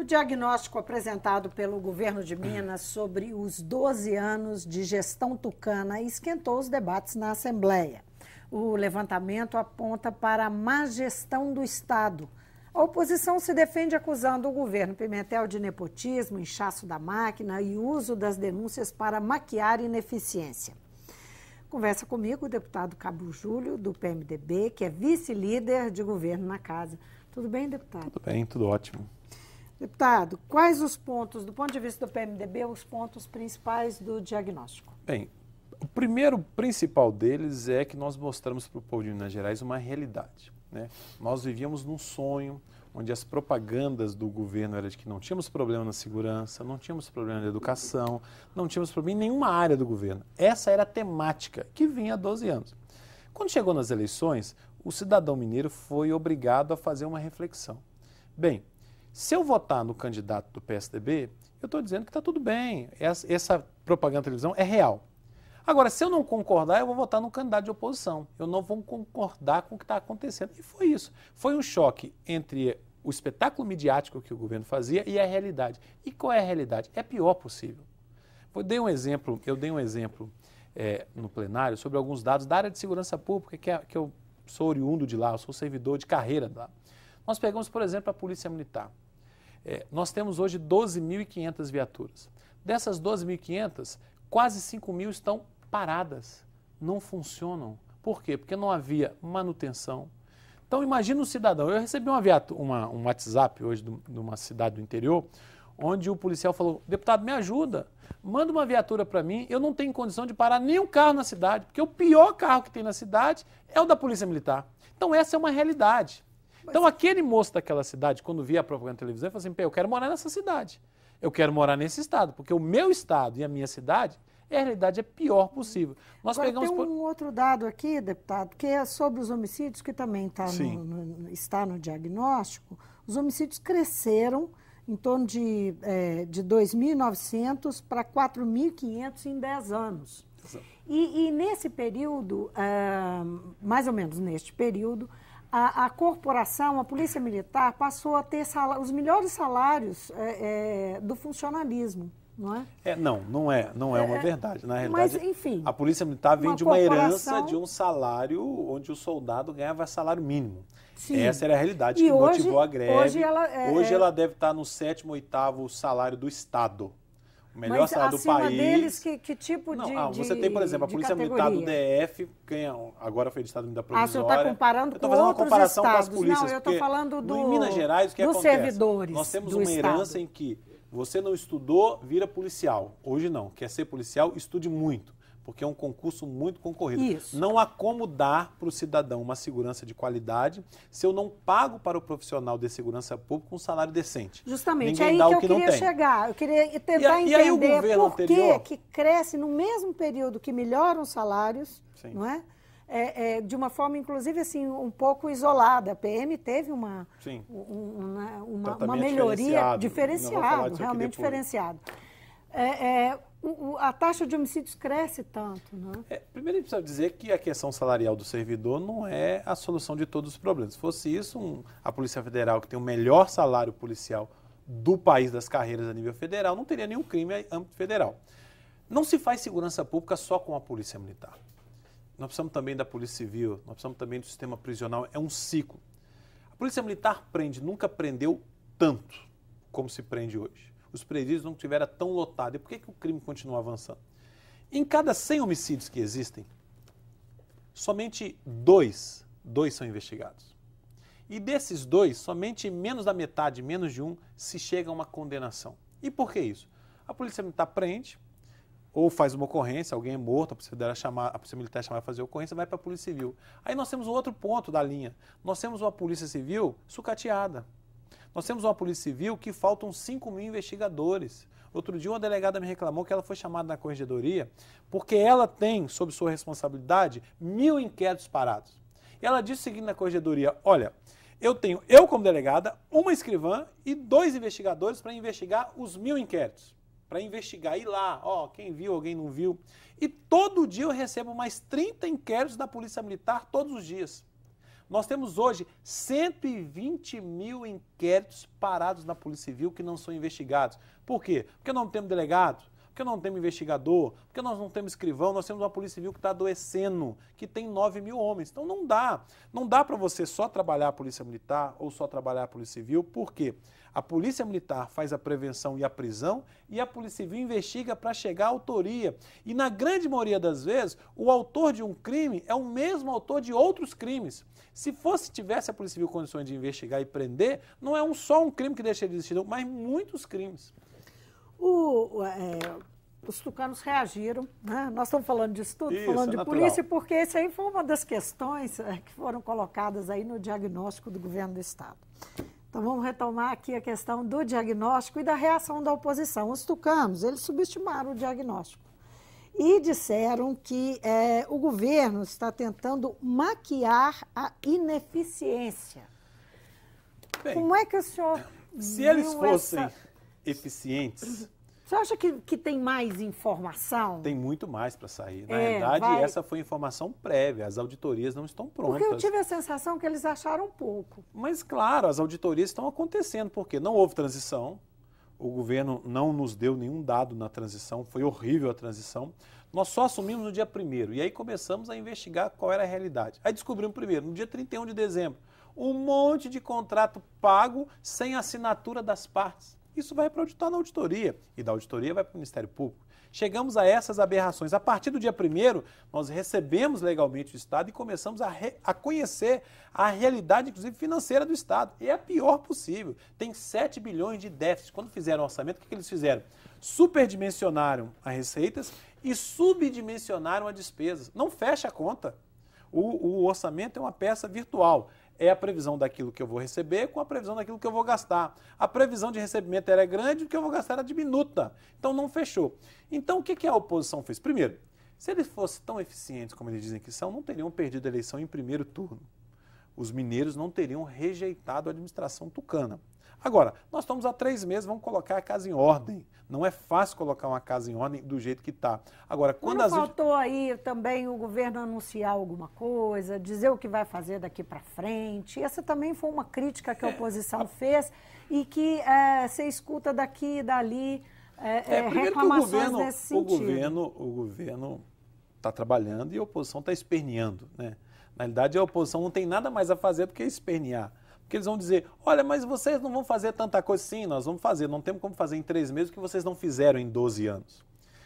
diagnóstico apresentado pelo governo de Minas sobre os 12 anos de gestão tucana esquentou os debates na Assembleia. O levantamento aponta para a má gestão do Estado. A oposição se defende acusando o governo Pimentel de nepotismo, inchaço da máquina e uso das denúncias para maquiar ineficiência. Conversa comigo o deputado Cabo Júlio, do PMDB, que é vice-líder de governo na casa. Tudo bem, deputado? Tudo bem, tudo ótimo. Deputado, quais os pontos, do ponto de vista do PMDB, os pontos principais do diagnóstico? Bem, o primeiro principal deles é que nós mostramos para o povo de Minas Gerais uma realidade, né? Nós vivíamos num sonho onde as propagandas do governo eram de que não tínhamos problema na segurança, não tínhamos problema na educação, não tínhamos problema em nenhuma área do governo. Essa era a temática que vinha há 12 anos. Quando chegou nas eleições, o cidadão mineiro foi obrigado a fazer uma reflexão. Bem, se eu votar no candidato do PSDB, eu estou dizendo que está tudo bem, essa propaganda na televisão é real. Agora, se eu não concordar, eu vou votar no candidato de oposição. Eu não vou concordar com o que está acontecendo. E foi isso. Foi um choque entre o espetáculo midiático que o governo fazia e a realidade. E qual é a realidade? É a pior possível. Eu dei um exemplo no plenário sobre alguns dados da área de segurança pública, que eu sou oriundo de lá, eu sou servidor de carreira lá. Nós pegamos, por exemplo, a Polícia Militar. Nós temos hoje 12.500 viaturas. Dessas 12.500, quase 5.000 estão paradas, não funcionam. Por quê? Porque não havia manutenção. Então, imagina um cidadão. Eu recebi um WhatsApp hoje de uma cidade do interior, onde o policial falou: deputado, me ajuda, manda uma viatura para mim, eu não tenho condição de parar nenhum carro na cidade, porque o pior carro que tem na cidade é o da Polícia Militar. Então, essa é uma realidade. Então, aquele moço daquela cidade, quando via a propaganda na televisão, falou assim: eu quero morar nessa cidade, eu quero morar nesse estado, porque o meu estado e a minha cidade, a realidade é pior possível. Nós Agora, pegamos tem um outro dado aqui, deputado, que é sobre os homicídios, que também está no diagnóstico. Os homicídios cresceram em torno de 2.900 para 4.500 em 10 anos. E nesse período, mais ou menos neste período, a corporação, a Polícia Militar, passou a ter os melhores salários do funcionalismo. Não é? Não é uma verdade. Na realidade, mas, enfim, a Polícia Militar vem de uma herança de um salário onde o soldado ganhava salário mínimo. Sim. Essa era a realidade que motivou a greve. Hoje ela deve estar no 7º, 8º salário do Estado. O melhor salário do país. Deles, que tipo você tem, por exemplo, a Polícia Militar do DF, agora foi editado da provisória. O senhor está comparando com outros estados. Eu estou fazendo uma comparação com as polícias. Não, eu estou falando em Minas Gerais, o que acontece? Servidores nós temos uma herança em que você não estudou, vira policial. Hoje não. Quer ser policial, estude muito, porque é um concurso muito concorrido. Isso. Não há como dar para o cidadão uma segurança de qualidade se eu não pago para o profissional de segurança pública um salário decente. Justamente, é aí que eu queria chegar. Eu queria tentar entender por que cresce no mesmo período que melhoram os salários, sim, não é? De uma forma, inclusive, assim, um pouco isolada. A PM teve uma melhoria diferenciada, realmente diferenciada. A taxa de homicídios cresce tanto, não é? Primeiro, a gente precisa dizer que a questão salarial do servidor não é a solução de todos os problemas. Se fosse isso, a Polícia Federal, que tem o melhor salário policial do país das carreiras a nível federal, não teria nenhum crime a âmbito federal. Não se faz segurança pública só com a Polícia Militar. Nós precisamos também da Polícia Civil, nós precisamos também do sistema prisional, é um ciclo. A Polícia Militar nunca prendeu tanto como se prende hoje. Os presídios não estiveram tão lotados. E por que o crime continua avançando? Em cada 100 homicídios que existem, somente dois são investigados. E desses 2, somente menos da metade, menos de 1, se chega a uma condenação. E por que isso? A Polícia Militar prende, ou faz uma ocorrência, alguém é morto, a Polícia Militar chama para fazer a ocorrência, vai para a Polícia Civil. Aí nós temos um outro ponto da linha. Nós temos uma Polícia Civil sucateada. Nós temos uma Polícia Civil que faltam 5.000 investigadores. Outro dia uma delegada me reclamou que ela foi chamada na corregedoria porque ela tem, sob sua responsabilidade, 1.000 inquéritos parados. E ela disse o seguinte na corregedoria: olha, eu tenho, como delegada, uma escrivã e 2 investigadores para investigar os 1.000 inquéritos. Para investigar, ir lá, quem viu, alguém não viu. E todo dia eu recebo mais 30 inquéritos da Polícia Militar, todos os dias. Nós temos hoje 120 mil inquéritos parados na Polícia Civil que não são investigados. Por quê? Porque não temos delegado, porque não temos investigador, porque nós não temos escrivão, nós temos uma Polícia Civil que está adoecendo, que tem 9 mil homens. Então não dá para você só trabalhar a Polícia Militar ou só trabalhar a Polícia Civil, por quê? A Polícia Militar faz a prevenção e a prisão e a Polícia Civil investiga para chegar à autoria. E na grande maioria das vezes, o autor de um crime é o mesmo autor de outros crimes. Se tivesse a Polícia Civil condições de investigar e prender, não é só um crime que deixa de existir, mas muitos crimes. Os tucanos reagiram, né? Nós estamos falando disso tudo, Isso, falando de natural. polícia, porque essa aí foi uma das questões que foram colocadas aí no diagnóstico do governo do Estado. Então vamos retomar aqui a questão do diagnóstico e da reação da oposição. Os tucanos, eles subestimaram o diagnóstico e disseram que o governo está tentando maquiar a ineficiência. Bem, como é que o senhor se eles fossem eficientes... Você acha que tem mais informação? Tem muito mais para sair. Na realidade, essa foi informação prévia. As auditorias não estão prontas. Porque eu tive a sensação que eles acharam pouco. Mas, claro, as auditorias estão acontecendo, porque não houve transição. O governo não nos deu nenhum dado na transição. Foi horrível a transição. Nós só assumimos no dia 1º. E aí começamos a investigar qual era a realidade. Aí descobrimos primeiro, no dia 31 de dezembro, um monte de contrato pago sem assinatura das partes. Isso vai para auditar na auditoria, e da auditoria vai para o Ministério Público. Chegamos a essas aberrações. A partir do dia 1º, nós recebemos legalmente o Estado e começamos a conhecer a realidade, inclusive financeira do Estado. E é a pior possível. Tem 7 bilhões de déficit. Quando fizeram o orçamento, o que eles fizeram? Superdimensionaram as receitas e subdimensionaram as despesas. Não fecha a conta. O orçamento é uma peça virtual. É a previsão daquilo que eu vou receber com a previsão daquilo que eu vou gastar. A previsão de recebimento era grande e o que eu vou gastar era diminuta. Então não fechou. Então o que a oposição fez? Primeiro, se eles fossem tão eficientes como eles dizem que são, não teriam perdido a eleição em primeiro turno. Os mineiros não teriam rejeitado a administração tucana. Agora, nós estamos há 3 meses, vamos colocar a casa em ordem. Não é fácil colocar uma casa em ordem do jeito que está. Agora, quando não faltou aí também o governo anunciar alguma coisa, dizer o que vai fazer daqui para frente? Essa também foi uma crítica que a oposição fez e que você escuta daqui e dali reclamações nesse sentido. O governo está trabalhando e a oposição está esperneando, né? Na realidade, a oposição não tem nada mais a fazer do que espernear. Porque eles vão dizer, olha, mas vocês não vão fazer tanta coisa. Sim, nós vamos fazer. Não temos como fazer em 3 meses o que vocês não fizeram em 12 anos.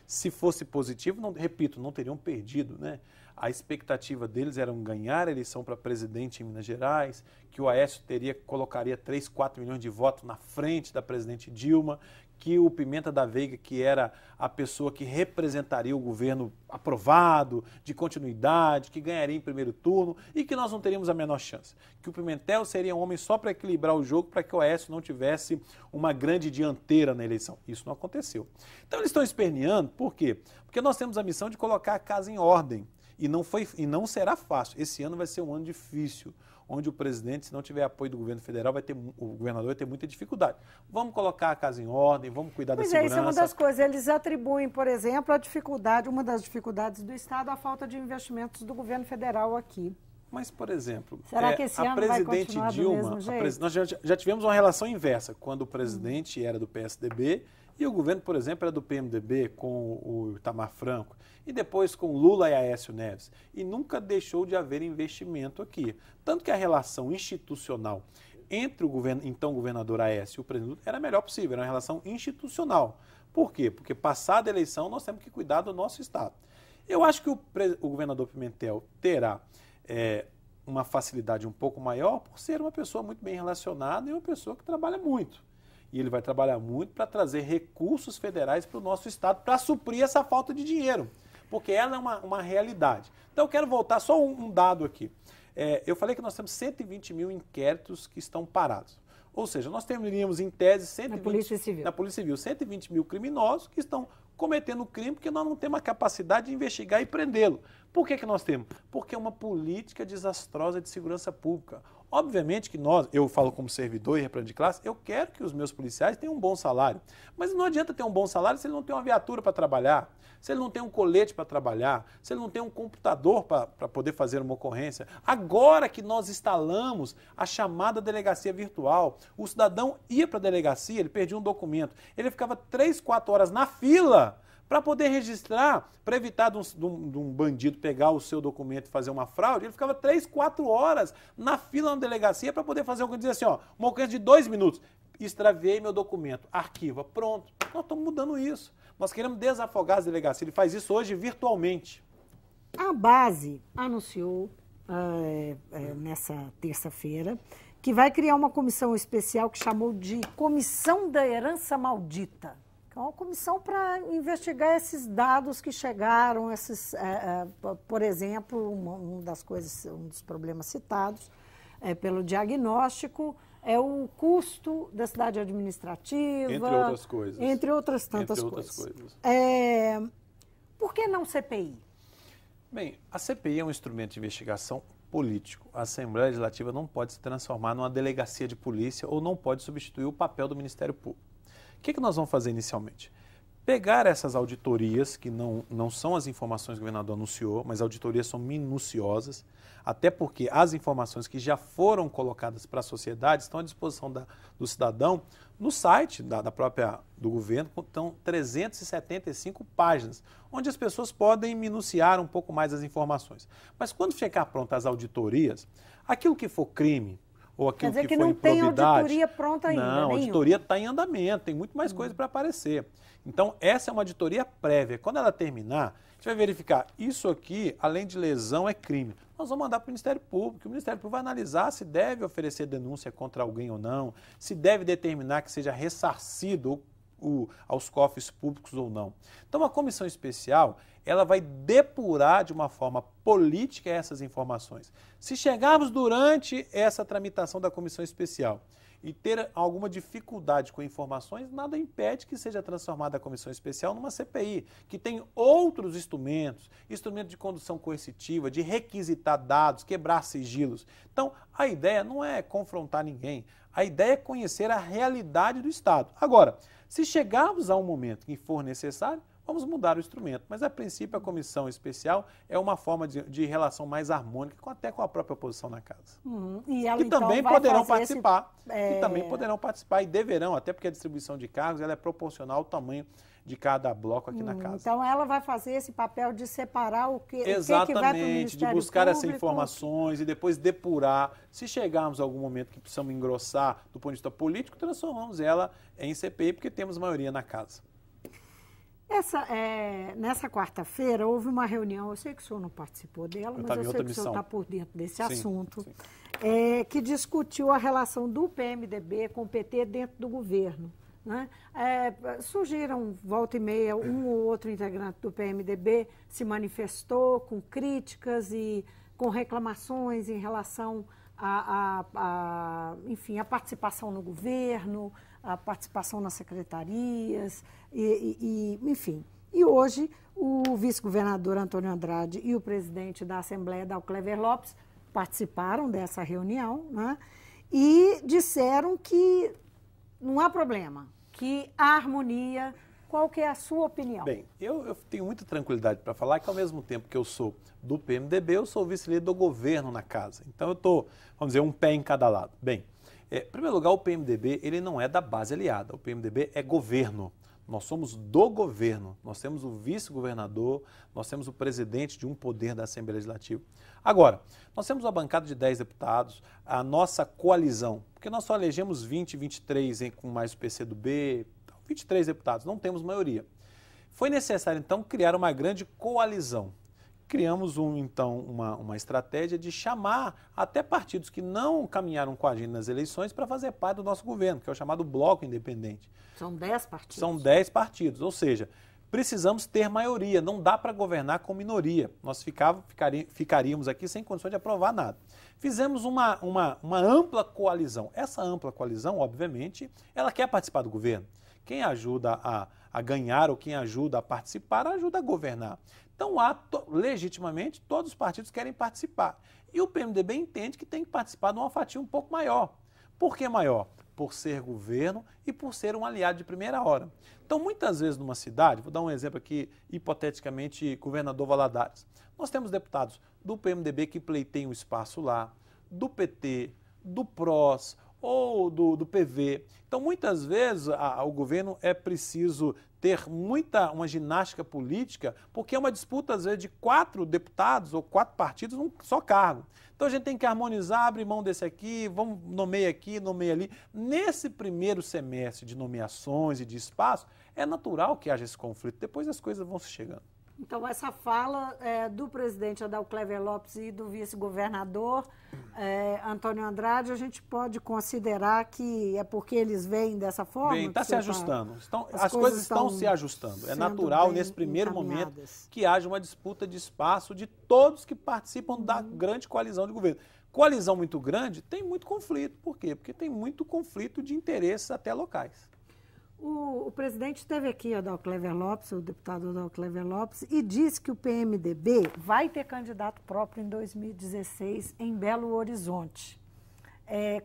Se fosse positivo, repito, não teriam perdido, né? A expectativa deles era ganhar a eleição para presidente em Minas Gerais, que o Aécio colocaria 3, 4 milhões de votos na frente da presidente Dilma, que o Pimenta da Veiga, que era a pessoa que representaria o governo aprovado, de continuidade, que ganharia em primeiro turno e que nós não teríamos a menor chance. Que o Pimentel seria um homem só para equilibrar o jogo, para que o Aécio não tivesse uma grande dianteira na eleição. Isso não aconteceu. Então eles estão esperneando, por quê? Porque nós temos a missão de colocar a casa em ordem. E não será fácil. Esse ano vai ser um ano difícil, onde o presidente, se não tiver apoio do governo federal, o governador vai ter muita dificuldade. Vamos colocar a casa em ordem, vamos cuidar da segurança. Isso é uma das coisas. Eles atribuem, por exemplo, uma das dificuldades do Estado, a falta de investimentos do governo federal aqui. Mas, por exemplo, será que esse ano vai continuar do mesmo jeito? Nós já tivemos uma relação inversa, quando o presidente era do PSDB e o governo, por exemplo, era do PMDB com o Itamar Franco. E depois com Lula e Aécio Neves. E nunca deixou de haver investimento aqui. Tanto que a relação institucional entre o então governador Aécio e o presidente era a melhor possível, era uma relação institucional. Por quê? Porque passada a eleição nós temos que cuidar do nosso Estado. Eu acho que o governador Pimentel terá uma facilidade um pouco maior por ser uma pessoa muito bem relacionada e uma pessoa que trabalha muito. E ele vai trabalhar muito para trazer recursos federais para o nosso Estado, para suprir essa falta de dinheiro. Porque ela é uma realidade. Então eu quero voltar só um dado aqui. Eu falei que nós temos 120 mil inquéritos que estão parados. Ou seja, nós teríamos em tese 120, na Polícia Civil 120 mil criminosos que estão cometendo crime porque nós não temos a capacidade de investigar e prendê-lo. Por que nós temos? Porque é uma política desastrosa de segurança pública. Obviamente que eu falo como servidor e representante de classe, eu quero que os meus policiais tenham um bom salário. Mas não adianta ter um bom salário se ele não tem uma viatura para trabalhar, se ele não tem um colete para trabalhar, se ele não tem um computador para poder fazer uma ocorrência. Agora que nós instalamos a chamada delegacia virtual, o cidadão ia para a delegacia, ele perdia um documento, ele ficava 3, 4 horas na fila para poder registrar, para evitar de um bandido pegar o seu documento e fazer uma fraude. Ele ficava 3, 4 horas na fila na delegacia para poder fazer uma coisa, dizer assim, ó, uma ocorrência de 2 minutos. Extraviei meu documento, arquiva, pronto. Nós estamos mudando isso. Nós queremos desafogar as delegacias. Ele faz isso hoje virtualmente. A base anunciou nessa terça-feira que vai criar uma comissão especial que chamou de Comissão da Herança Maldita. É uma comissão para investigar esses dados que chegaram, por exemplo, um dos problemas citados pelo diagnóstico é o custo da cidade administrativa. Entre outras coisas. Entre outras tantas coisas. Por que não CPI? Bem, a CPI é um instrumento de investigação político. A Assembleia Legislativa não pode se transformar numa delegacia de polícia ou não pode substituir o papel do Ministério Público. O que nós vamos fazer inicialmente? Pegar essas auditorias, que não são as informações que o governador anunciou, mas auditorias são minuciosas, até porque as informações que já foram colocadas para a sociedade estão à disposição do cidadão no site do governo, estão 375 páginas, onde as pessoas podem minuciar um pouco mais as informações. Mas quando ficar prontas as auditorias, aquilo que for crime, ou aquilo que for improbidade... Quer dizer que não tem auditoria pronta ainda, não, a auditoria está em andamento, tem muito mais coisa para aparecer. Então, essa é uma auditoria prévia. Quando ela terminar, a gente vai verificar, isso aqui, além de lesão, é crime. Nós vamos mandar para o Ministério Público, o Ministério Público vai analisar se deve oferecer denúncia contra alguém ou não, se deve determinar que seja ressarcido aos cofres públicos ou não. Então, a comissão especial, ela vai depurar de uma forma política essas informações. Se chegarmos durante essa tramitação da comissão especial e ter alguma dificuldade com informações, nada impede que seja transformada a comissão especial numa CPI, que tem outros instrumentos de condução coercitiva, de requisitar dados, quebrar sigilos. Então, a ideia não é confrontar ninguém, a ideia é conhecer a realidade do Estado. Agora, se chegarmos a um momento que for necessário, vamos mudar o instrumento, mas a princípio a comissão especial é uma forma de relação mais harmônica até com a própria oposição na casa. E ela, que então, também poderão participar, que também poderão participar e deverão, até porque a distribuição de cargos ela é proporcional ao tamanho de cada bloco aqui na casa. Então ela vai fazer esse papel de separar o que vai para o Ministério de buscar Público, essas informações e depois depurar. Se chegarmos a algum momento que precisamos engrossar do ponto de vista político, transformamos ela em CPI, porque temos maioria na casa. Nessa quarta-feira houve uma reunião, eu sei que o senhor não participou dela, mas eu sei que o senhor está por dentro desse assunto, que discutiu a relação do PMDB com o PT dentro do governo. Né? Surgiram, volta e meia, um ou outro integrante do PMDB se manifestou com críticas e com reclamações em relação enfim, a participação no governo, a participação nas secretarias, enfim. E hoje o vice-governador Antônio Andrade e o presidente da Assembleia, Dalclever Lopes, participaram dessa reunião, né? E disseram que não há problema, que há harmonia. Qual que é a sua opinião? Bem, eu tenho muita tranquilidade para falar que ao mesmo tempo que eu sou do PMDB, eu sou vice-líder do governo na casa. Então eu estou, vamos dizer, um pé em cada lado. Bem, em primeiro lugar, o PMDB ele não é da base aliada, o PMDB é governo. Nós somos do governo, nós temos o vice-governador, nós temos o presidente de um poder da Assembleia Legislativa. Agora, nós temos uma bancada de 10 deputados, a nossa coalizão, porque nós só elegemos 20, 23 com mais o PCdoB, 23 deputados, não temos maioria. Foi necessário, então, criar uma grande coalizão. Criamos, uma estratégia de chamar até partidos que não caminharam com a agenda nas eleições para fazer parte do nosso governo, que é o chamado Bloco Independente. São 10 partidos. São 10 partidos, ou seja, precisamos ter maioria, não dá para governar com minoria. Nós ficaríamos aqui sem condições de aprovar nada. Fizemos uma ampla coalizão. Essa ampla coalizão, obviamente, ela quer participar do governo. Quem ajuda a ganhar ou quem ajuda a participar, ajuda a governar. Então, legitimamente, todos os partidos querem participar. E o PMDB entende que tem que participar de uma fatia um pouco maior. Por que maior? por ser governo e por ser um aliado de primeira hora. Então, muitas vezes numa cidade, vou dar um exemplo aqui, hipoteticamente, governador Valadares, nós temos deputados do PMDB que pleiteiam um espaço lá, do PT, do PROS ou do PV. Então, muitas vezes, o governo é preciso ter uma ginástica política, porque é uma disputa, às vezes, de 4 deputados ou 4 partidos num só cargo. Então, a gente tem que harmonizar, abrir mão desse aqui, vamos nomeia aqui, nomeia ali. Nesse primeiro semestre de nomeações e de espaço, é natural que haja esse conflito, depois as coisas vão se chegando. Então, essa fala do presidente Adalto Clever Lopes e do vice-governador Antônio Andrade, a gente pode considerar que é porque eles veem dessa forma? Bem, está se ajustando. As coisas estão se ajustando. É natural, nesse primeiro momento, que haja uma disputa de espaço de todos que participam da grande coalizão de governo. Coalizão muito grande tem muito conflito. Por quê? Porque tem muito conflito de interesses até locais. O presidente esteve aqui, Adalto Clever Lopes, o deputado Adalto Clever Lopes, e disse que o PMDB vai ter candidato próprio em 2016 em Belo Horizonte.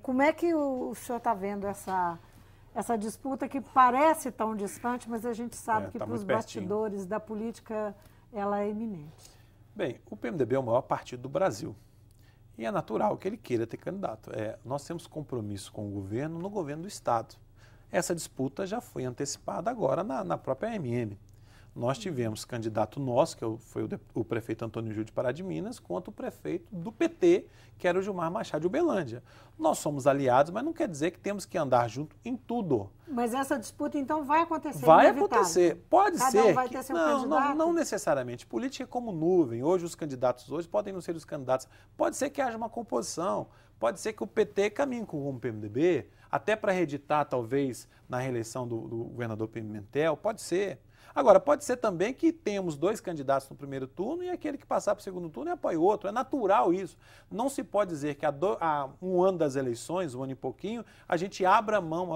Como é que o senhor está vendo essa disputa que parece tão distante, mas a gente sabe que para os bastidores da política ela é iminente? Bem, o PMDB é o maior partido do Brasil. E é natural que ele queira ter candidato. Nós temos compromisso com o governo no governo do Estado. Essa disputa já foi antecipada agora na própria AMM. Nós tivemos candidato nosso, que foi o prefeito Antônio Júlio de Pará de Minas, contra o prefeito do PT, que era o Gilmar Machado de Uberlândia. Nós somos aliados, mas não quer dizer que temos que andar junto em tudo. Mas essa disputa, então, vai acontecer? Vai acontecer. Pode ser. Cada um vai ter seu candidato? Não necessariamente. Política é como nuvem. Hoje, os candidatos podem não ser os candidatos. Pode ser que haja uma composição. Pode ser que o PT caminhe com o PMDB, até para reeditar, talvez, na reeleição do governador Pimentel. Pode ser. Agora, pode ser também que tenhamos 2 candidatos no primeiro turno e aquele que passar para o segundo turno apoie outro. É natural isso. Não se pode dizer que há um ano das eleições, um ano e pouquinho, a gente abra mão,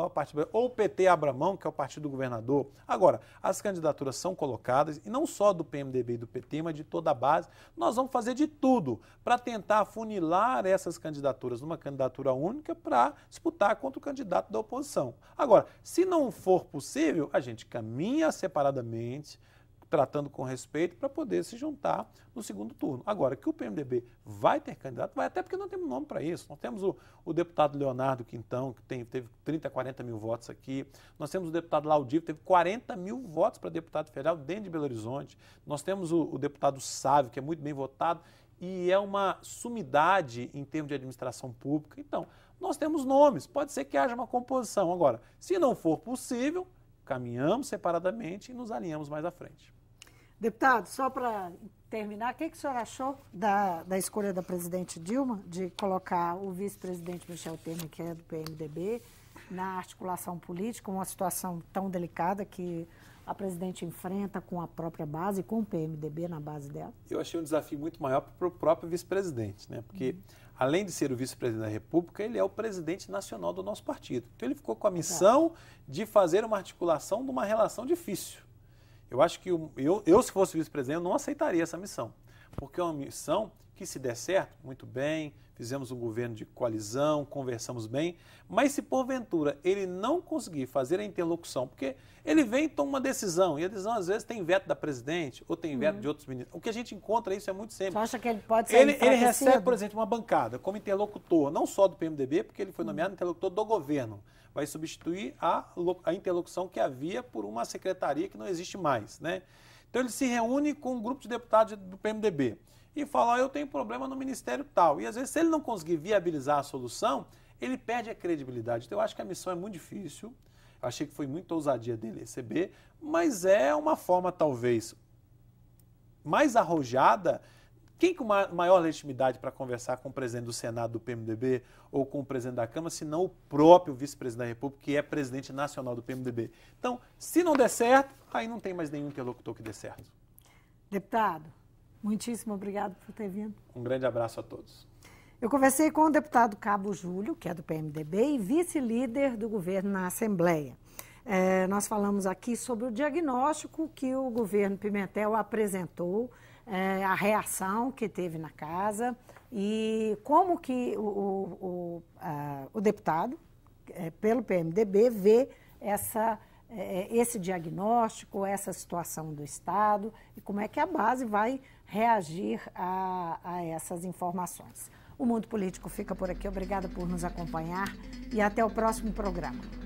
ou o PT abra mão, que é o partido do governador. Agora, as candidaturas são colocadas, e não só do PMDB e do PT, mas de toda a base. Nós vamos fazer de tudo para tentar afunilar essas candidaturas numa candidatura única para disputar contra o candidato da oposição. Agora, se não for possível, a gente caminha separadamente, tratando com respeito para poder se juntar no segundo turno. Agora, que o PMDB vai ter candidato, vai, até porque não temos nome para isso. Nós temos o deputado Leonardo Quintão, que teve 30, 40 mil votos aqui. Nós temos o deputado Laudivo, que teve 40 mil votos para deputado federal dentro de Belo Horizonte. Nós temos o deputado Sávio, que é muito bem votado e é uma sumidade em termos de administração pública. Então, nós temos nomes, pode ser que haja uma composição. Agora, se não for possível, caminhamos separadamente e nos alinhamos mais à frente. Deputado, só para terminar, o que o senhor achou da escolha da presidente Dilma de colocar o vice-presidente Michel Temer, que é do PMDB, na articulação política, uma situação tão delicada que a presidente enfrenta com a própria base, com o PMDB na base dela? Eu achei um desafio muito maior para o próprio vice-presidente, né? Porque, além de ser o vice-presidente da República, ele é o presidente nacional do nosso partido. Então, ele ficou com a missão de fazer uma articulação de uma relação difícil. Eu acho que se fosse vice-presidente, eu não aceitaria essa missão, porque é uma missão que, se der certo, muito bem, fizemos um governo de coalizão, conversamos bem, mas se porventura ele não conseguir fazer a interlocução, porque ele vem e toma uma decisão, e a decisão às vezes tem veto da presidente ou tem veto de outros ministros. O que a gente encontra isso é muito simples. Você acha que ele pode ser ele recebe, por exemplo, uma bancada como interlocutor, não só do PMDB, porque ele foi nomeado interlocutor do governo. Vai substituir a interlocução que havia por uma secretaria que não existe mais, né? Então ele se reúne com um grupo de deputados do PMDB e fala, eu tenho problema no ministério tal. E às vezes, se ele não conseguir viabilizar a solução, ele perde a credibilidade. Então eu acho que a missão é muito difícil. Eu achei que foi muita ousadia dele receber, mas é uma forma talvez mais arrojada. Quem com maior legitimidade para conversar com o presidente do Senado do PMDB ou com o presidente da Câmara, se não o próprio vice-presidente da República, que é presidente nacional do PMDB. Então, se não der certo, aí não tem mais nenhum interlocutor que dê certo. Deputado, muitíssimo obrigado por ter vindo. Um grande abraço a todos. Eu conversei com o deputado Cabo Júlio, que é do PMDB e vice-líder do governo na Assembleia. Nós falamos aqui sobre o diagnóstico que o governo Pimentel apresentou, a reação que teve na casa e como que o deputado pelo PMDB, vê esse diagnóstico, essa situação do Estado e como é que a base vai reagir a essas informações. O Mundo Político fica por aqui. Obrigada por nos acompanhar e até o próximo programa.